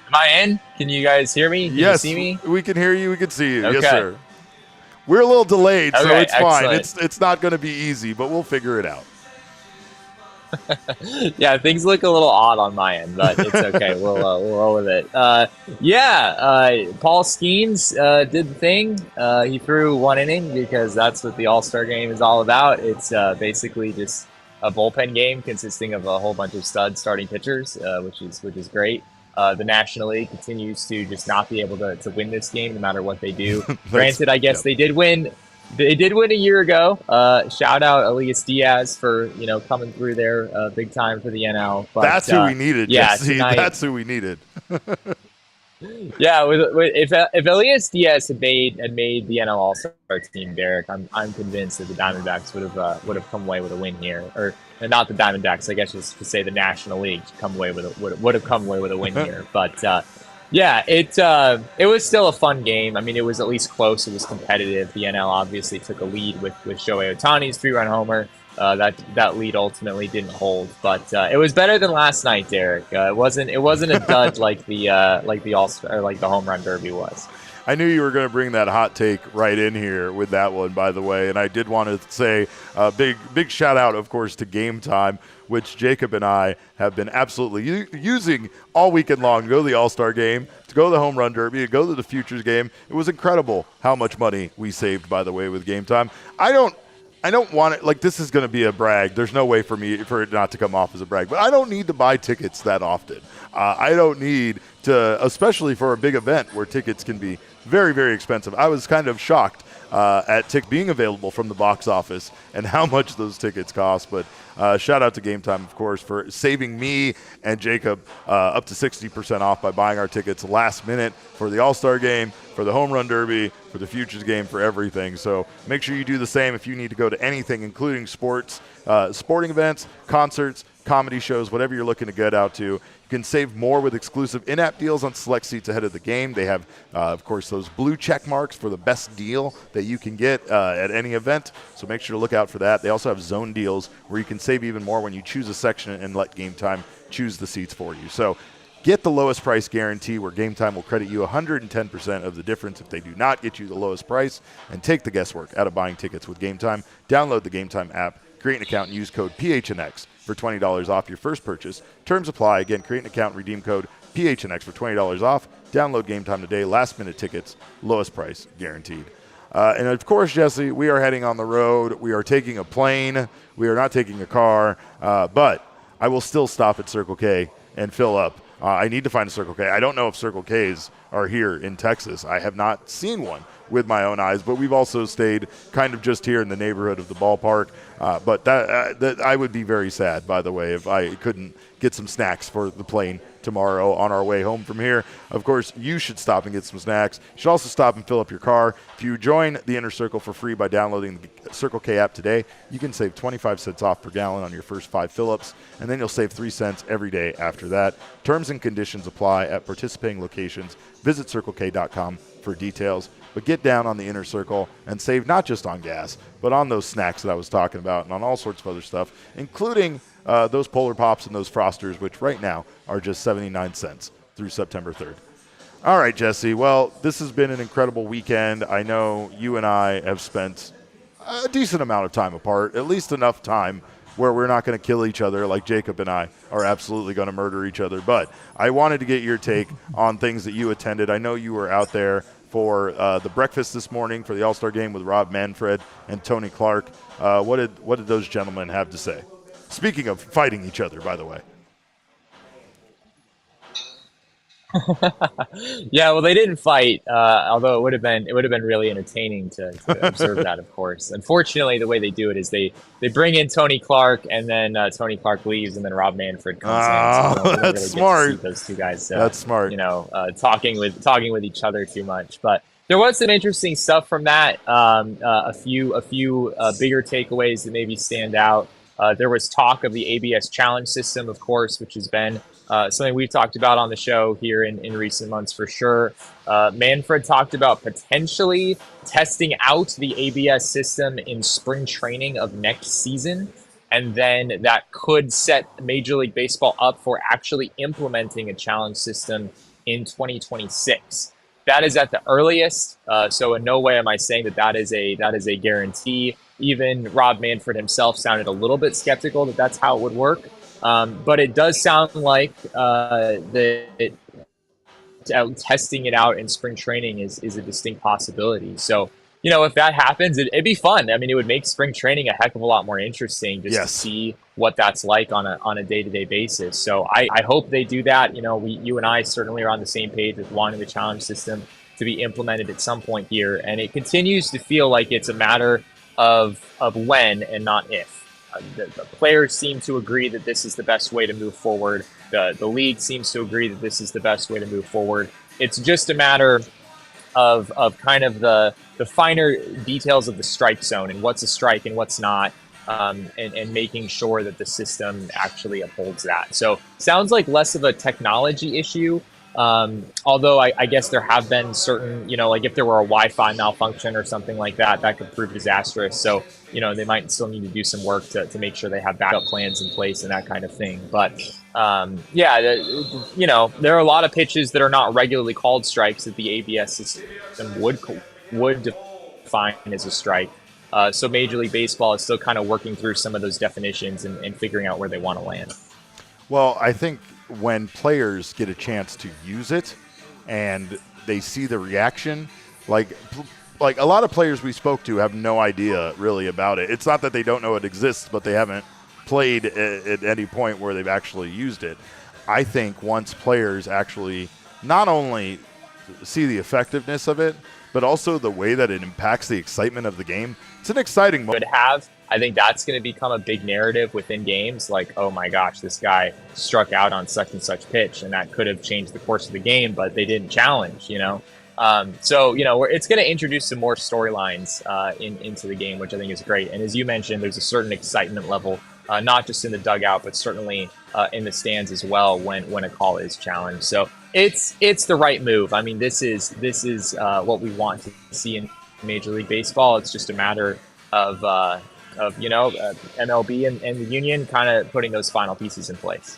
Am I in? Can you guys hear me? Can you see me? We can hear you. We can see you. Okay. Yes, sir. We're a little delayed, so it's fine. Excellent. It's not going to be easy, but we'll figure it out. Yeah, things look a little odd on my end, but it's okay. We'll roll with it. Paul Skeens did the thing. He threw one inning because that's what the All-Star Game is all about. It's basically just a bullpen game consisting of a whole bunch of stud starting pitchers, which is great. The National League continues to just not be able to win this game no matter what they do. Granted, I guess they did win. They did win a year ago. Shout out Elias Diaz for coming through there big time for the NL. But, that's who we needed. Yeah, that's who we needed. Yeah, if Elias Diaz had made the NL All-Star team, Derek, I'm convinced that the Diamondbacks would have come away with a win here, or not the Diamondbacks, I guess just to say the National League would have come away with a win here. But yeah, it was still a fun game. I mean, it was at least close. It was competitive. The NL obviously took a lead with Shohei Ohtani's 3-run homer. That lead ultimately didn't hold, but it was better than last night, Derek. It wasn't a dud like the All-Star or like the Home Run Derby was. I knew you were going to bring that hot take right in here with that one, by the way, and I did want to say a big shout out, of course, to Game Time, which Jacob and I have been absolutely using all weekend long to go to the All-Star Game, to go to the Home Run Derby, to go to the Futures Game. It was incredible how much money we saved, by the way, with Game Time. I don't want it, like, this is going to be a brag. There's no way for it not to come off as a brag, but I don't need to buy tickets that often. I don't need to, especially for a big event where tickets can be very, very expensive. I was kind of shocked at being available from the box office and how much those tickets cost. But shout out to Game Time, of course, for saving me and Jacob up to 60% off by buying our tickets last minute for the All-Star Game, for the Home Run Derby, for the Futures Game, for everything. So make sure you do the same if you need to go to anything, including sports, sporting events, concerts, comedy shows, whatever you're looking to get out to. You can save more with exclusive in-app deals on select seats ahead of the game. They have, of course, those blue check marks for the best deal that you can get at any event. So make sure to look out for that. They also have zone deals where you can save even more when you choose a section and let Game Time choose the seats for you. So get the lowest price guarantee where Game Time will credit you 110% of the difference if they do not get you the lowest price, and take the guesswork out of buying tickets with Game Time. Download the Game Time app, create an account, and use code PHNX for $20 off your first purchase. Terms apply. Again, create an account, redeem code PHNX for $20 off. Download Game Time today. Last minute tickets, lowest price guaranteed. And of course, Jesse, we are heading on the road. We are taking a plane. We are not taking a car. But I will still stop at Circle K and fill up. I need to find a Circle K. I don't know if Circle Ks are here in Texas. I have not seen one with my own eyes, but we've also stayed kind of just here in the neighborhood of the ballpark. But that I would be very sad, by the way, if I couldn't get some snacks for the plane tomorrow on our way home from here. Of course, you should stop and get some snacks. You should also stop and fill up your car. If you join the Inner Circle for free by downloading the Circle K app today, you can save 25 cents off per gallon on your first 5 fill-ups, and then you'll save 3 cents every day after that. Terms and conditions apply at participating locations. Visit CircleK.com for details. But get down on the Inner Circle and save not just on gas, but on those snacks that I was talking about and on all sorts of other stuff, including those Polar Pops and those Frosters, which right now are just 79 cents through September 3rd. All right, Jesse. Well, this has been an incredible weekend. I know you and I have spent a decent amount of time apart, at least enough time where we're not going to kill each other like Jacob and I are absolutely going to murder each other. But I wanted to get your take on things that you attended. I know you were out there for the breakfast this morning for the All-Star Game with Rob Manfred and Tony Clark. What did those gentlemen have to say? Speaking of fighting each other, by the way. Yeah, well, they didn't fight, although it would have been really entertaining to observe that, of course. Unfortunately, the way they do it is they bring in Tony Clark, and then Tony Clark leaves, and then Rob Manfred comes in. So that's really smart. Get to see those two guys. That's smart. Talking with each other too much, but there was some interesting stuff from that. A few bigger takeaways that maybe stand out. There was talk of the ABS challenge system, of course, which has been something we've talked about on the show here in recent months for sure. Manfred talked about potentially testing out the ABS system in spring training of next season, and then that could set Major League Baseball up for actually implementing a challenge system in 2026. That is at the earliest, so in no way am I saying that is a guarantee. Even Rob Manfred himself sounded a little bit skeptical that that's how it would work. But it does sound like testing it out in spring training is a distinct possibility. So, if that happens, it'd be fun. I mean, it would make spring training a heck of a lot more interesting just to see what that's like on a day-to-day basis. So I hope they do that. You and I certainly are on the same page with wanting the challenge system to be implemented at some point here. And it continues to feel like it's a matter of when and not if. The players seem to agree that this is the best way to move forward. The league seems to agree that this is the best way to move forward. It's just a matter of kind of the finer details of the strike zone and what's a strike and what's not, and making sure that the system actually upholds that. So sounds like less of a technology issue. Although I guess there have been certain, like if there were a Wi-Fi malfunction or something like that, that could prove disastrous. So, they might still need to do some work to make sure they have backup plans in place and that kind of thing. But, there are a lot of pitches that are not regularly called strikes that the ABS system would define as a strike. So Major League Baseball is still kind of working through some of those definitions and figuring out where they want to land. Well, I think when players get a chance to use it and they see the reaction, like a lot of players we spoke to have no idea really about it. It's not that they don't know it exists, but they haven't played at any point where they've actually used it. I think once players actually not only see the effectiveness of it, but also the way that it impacts the excitement of the game. It's an exciting moment. I think that's going to become a big narrative within games. Like, oh my gosh, this guy struck out on such and such pitch, and that could have changed the course of the game, but they didn't challenge, So, it's going to introduce some more storylines into the game, which I think is great. And as you mentioned, there's a certain excitement level, not just in the dugout, but certainly in the stands as well when a call is challenged. So it's the right move. I mean, this is what we want to see in Major League Baseball. It's just a matter of MLB and the union kind of putting those final pieces in place.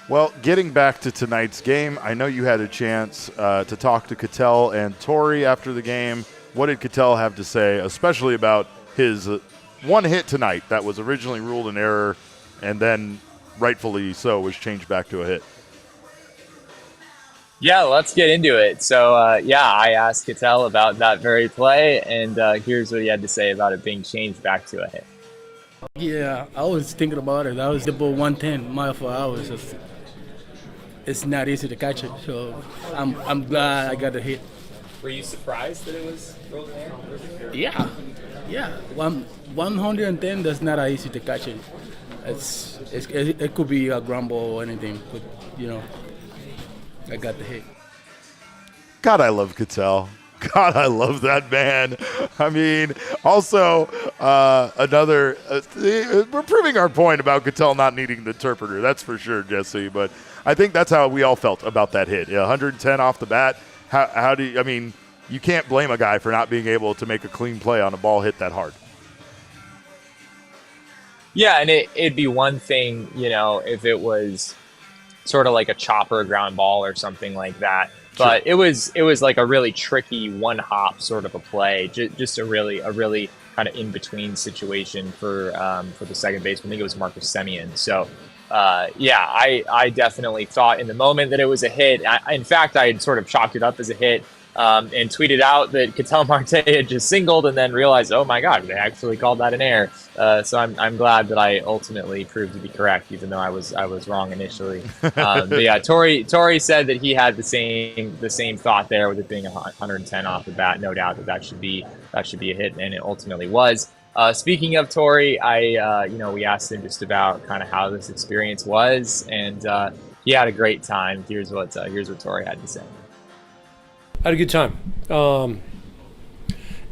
Well, getting back to tonight's game, I know you had a chance to talk to Ketel and Torey after the game. What did Ketel have to say, especially about his one hit tonight that was originally ruled an error and then rightfully so was changed back to a hit? Yeah, let's get into it. So, I asked Ketel about that very play, and here's what he had to say about it being changed back to a hit. Yeah, I was thinking about it. That was the ball 110 mile per hour. So it's not easy to catch it. So I'm glad I got the hit. Were you surprised that it was rolled in? Yeah. 110. That's not easy to catch it. It could be a grumble or anything, but I got the hit. God, I love Ketel. God, I love that man. I mean, also, we're proving our point about Ketel not needing the interpreter. That's for sure, Jesse. But I think that's how we all felt about that hit. 110 off the bat. You can't blame a guy for not being able to make a clean play on a ball hit that hard. Yeah, and it'd be one thing, if it was sort of like a chopper ground ball or something like that. But sure. It was like a really tricky one hop sort of a play, just a really kind of in between situation for the second baseman. I think it was Marcus Semien. So I definitely thought in the moment that it was a hit. In fact, I had sort of chalked it up as a hit. And tweeted out that Ketel Marte had just singled, and then realized, oh my God, they actually called that an error. So I'm glad that I ultimately proved to be correct, even though I was wrong initially. But yeah, Torey said that he had the same thought there with it being 110 off the bat. No doubt that should be a hit, and it ultimately was. Speaking of Torey, we asked him just about kind of how this experience was, and he had a great time. Here's what Torey had to say. I had a good time.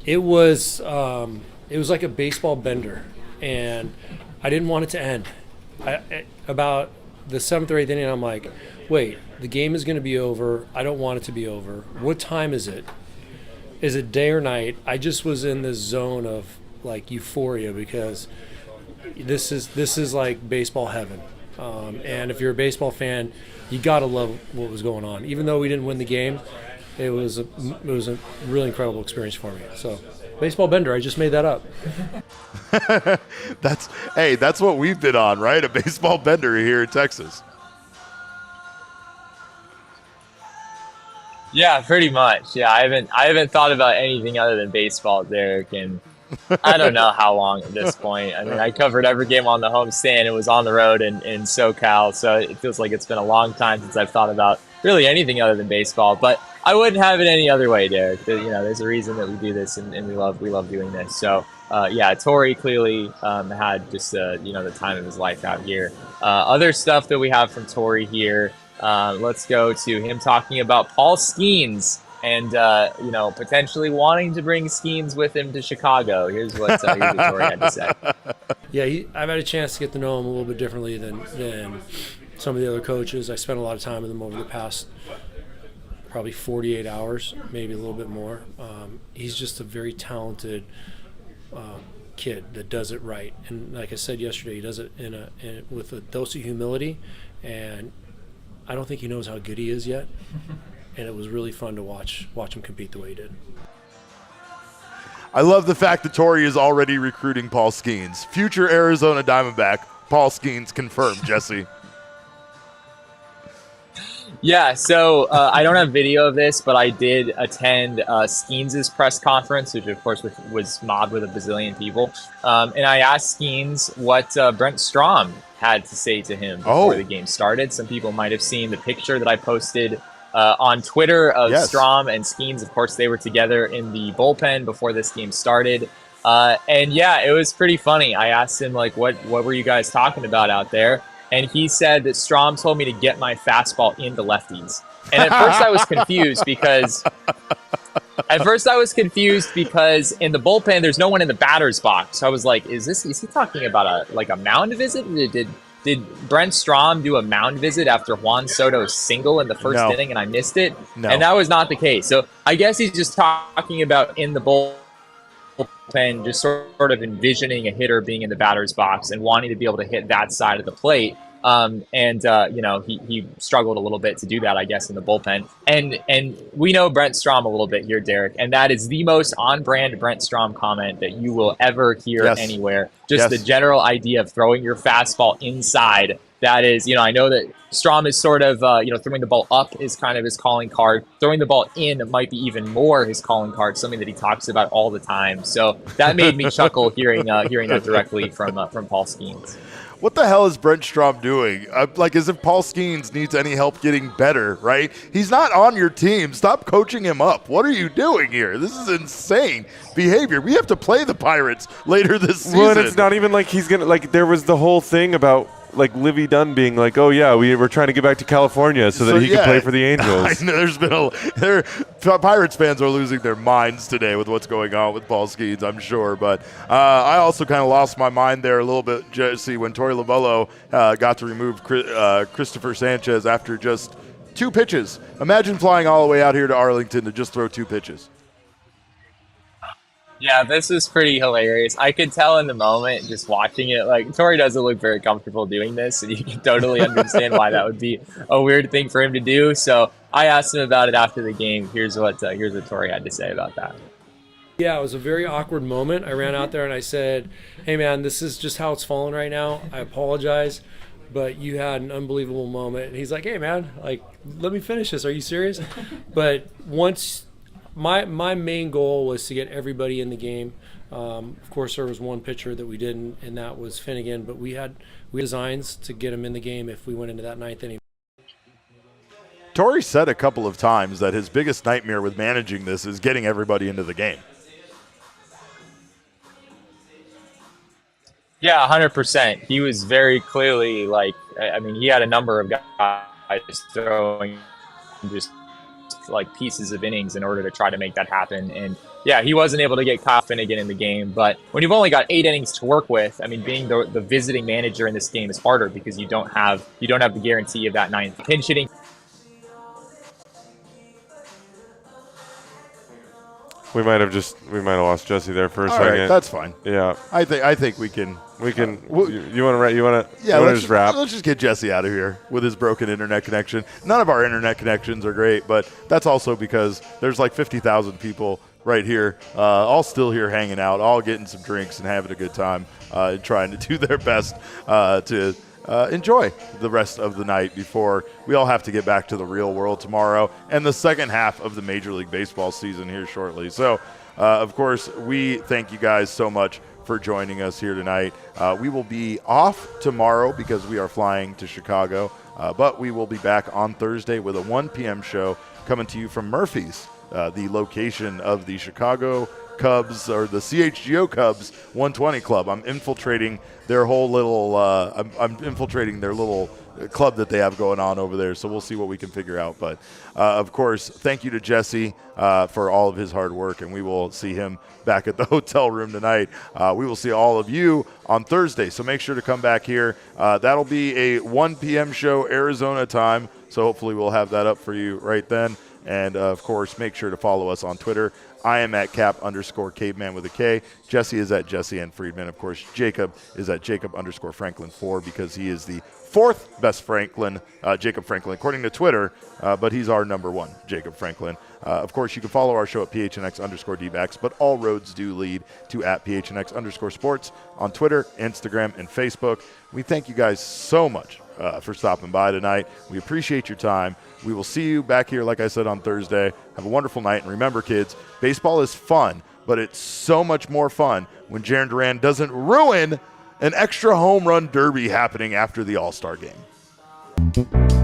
It was like a baseball bender, and I didn't want it to end. About the 7th or 8th inning, I'm like, wait, the game is going to be over. I don't want it to be over. What time is it? Is it day or night? I just was in this zone of like euphoria because this is like baseball heaven. And if you're a baseball fan, you gotta love what was going on. Even though we didn't win the game, it was a really incredible experience for me. So, baseball bender, I just made that up. That's what we've been on, right? A baseball bender here in Texas. Yeah, pretty much. Yeah, I haven't thought about anything other than baseball, Derek, and I don't know how long at this point. I mean, I covered every game on the homestand. It was on the road in SoCal, so it feels like it's been a long time since I've thought about really anything other than baseball. But I wouldn't have it any other way, Derek. There's a reason that we do this, and we love doing this. So, Torey clearly had just the time of his life out here. Other stuff that we have from Torey here. Let's go to him talking about Paul Skeens and potentially wanting to bring Skeens with him to Chicago. Here's what Torey had to say. Yeah, I've had a chance to get to know him a little bit differently than some of the other coaches. I spent a lot of time with him over the past probably 48 hours, maybe a little bit more. He's just a very talented kid that does it right. And like I said yesterday, he does it with a dose of humility, and I don't think he knows how good he is yet. And it was really fun to watch him compete the way he did. I love the fact that Torey is already recruiting Paul Skeens. Future Arizona Diamondback, Paul Skeens confirmed, Jesse. Yeah, so I don't have video of this, but I did attend Skeens' press conference, which of course was mobbed with a bazillion people. And I asked Skeens what Brent Strom had to say to him before the game started. Some people might have seen the picture that I posted on Twitter of Yes. Strom and Skeens. Of course, they were together in the bullpen before this game started. And yeah, it was pretty funny. I asked him, like, what were you guys talking about out there? And he said that Strom told me to get my fastball into lefties. And at first I was confused because in the bullpen there's no one in the batter's box. So I was like, is he talking about a mound visit? Did Brent Strom do a mound visit after Juan Soto's single in the first inning and I missed it? No. And that was not the case. So I guess he's just talking about in the bullpen, just sort of envisioning a hitter being in the batter's box and wanting to be able to hit that side of the plate. He struggled a little bit to do that, I guess, in the bullpen. And we know Brent Strom a little bit here, Derek, and that is the most on-brand Brent Strom comment that you will ever hear anywhere. Just the general idea of throwing your fastball inside. That is, I know that Strom is sort of, throwing the ball up is kind of his calling card. Throwing the ball in might be even more his calling card, something that he talks about all the time. So that made me chuckle hearing that directly from Paul Skeens. What the hell is Brent Strom doing? As if Paul Skeens needs any help getting better, right? He's not on your team. Stop coaching him up. What are you doing here? This is insane behavior. We have to play the Pirates later this season. Well, it's not even like he's going to, there was the whole thing about, Livy Dunn being like, oh, yeah, we were trying to get back to California so that he could play for the Angels. I know Pirates fans are losing their minds today with what's going on with Paul Skeens, I'm sure. But I also kind of lost my mind there a little bit, Jesse, when Torey Lovullo got to remove Christopher Sanchez after just 2 pitches. Imagine flying all the way out here to Arlington to just throw 2 pitches. Yeah, this is pretty hilarious. I could tell in the moment, just watching it, Torey doesn't look very comfortable doing this, and you can totally understand why that would be a weird thing for him to do. So I asked him about it after the game. Here's what Torey had to say about that. Yeah, it was a very awkward moment. I ran out there and I said, hey, man, this is just how it's falling right now. I apologize, but you had an unbelievable moment. And he's like, hey, man, let me finish this. Are you serious? But once... My main goal was to get everybody in the game. Of course, there was one pitcher that we didn't, and that was Finnegan. But we had designs to get him in the game if we went into that 9th inning. Torey said a couple of times that his biggest nightmare with managing this is getting everybody into the game. Yeah, 100%. He was very clearly he had a number of guys throwing just pieces of innings in order to try to make that happen. And yeah, he wasn't able to get Kyle Finnegan in the game, but when you've only got 8 innings to work with, being the visiting manager in this game is harder because you don't have the guarantee of that 9th pinch hitting. We might have lost Jesse there for a All second. right, that's fine. Yeah, I think we can. You want to just wrap? Let's just get Jesse out of here with his broken internet connection. None of our internet connections are great, but that's also because there's 50,000 people right here, all still here hanging out, all getting some drinks and having a good time, trying to do their best to enjoy the rest of the night before we all have to get back to the real world tomorrow and the second half of the Major League Baseball season here shortly. So, of course, we thank you guys so much for joining us here tonight. We will be off tomorrow because we are flying to Chicago, but we will be back on Thursday with a 1 p.m. show coming to you from Murphy's, the location of the Chicago Cubs, or the CHGO Cubs 120 Club. I'm infiltrating their whole little I'm infiltrating their little club that they have going on over there, so we'll see what we can figure out. But of course, thank you to Jesse for all of his hard work, and we will see him back at the hotel room tonight. We will see all of you on Thursday, so make sure to come back here. That'll be a 1 p.m. show Arizona time, so hopefully we'll have that up for you right then. And, of course, make sure to follow us on Twitter. I am at Cap_Caveman with a K. Jesse is at Jesse and Friedman. Of course, Jacob is at Jacob_Franklin4 because he is the 4th best Franklin, Jacob Franklin, according to Twitter, but he's our number 1, Jacob Franklin. Of course, you can follow our show at PHNX_DBacks, but all roads do lead to at PHNX_sports on Twitter, Instagram, and Facebook. We thank you guys so much for stopping by tonight. We appreciate your time. We will see you back here, like I said, on Thursday. Have a wonderful night. And remember, kids, baseball is fun, but it's so much more fun when Jarren Duran doesn't ruin an extra home run derby happening after the All-Star game.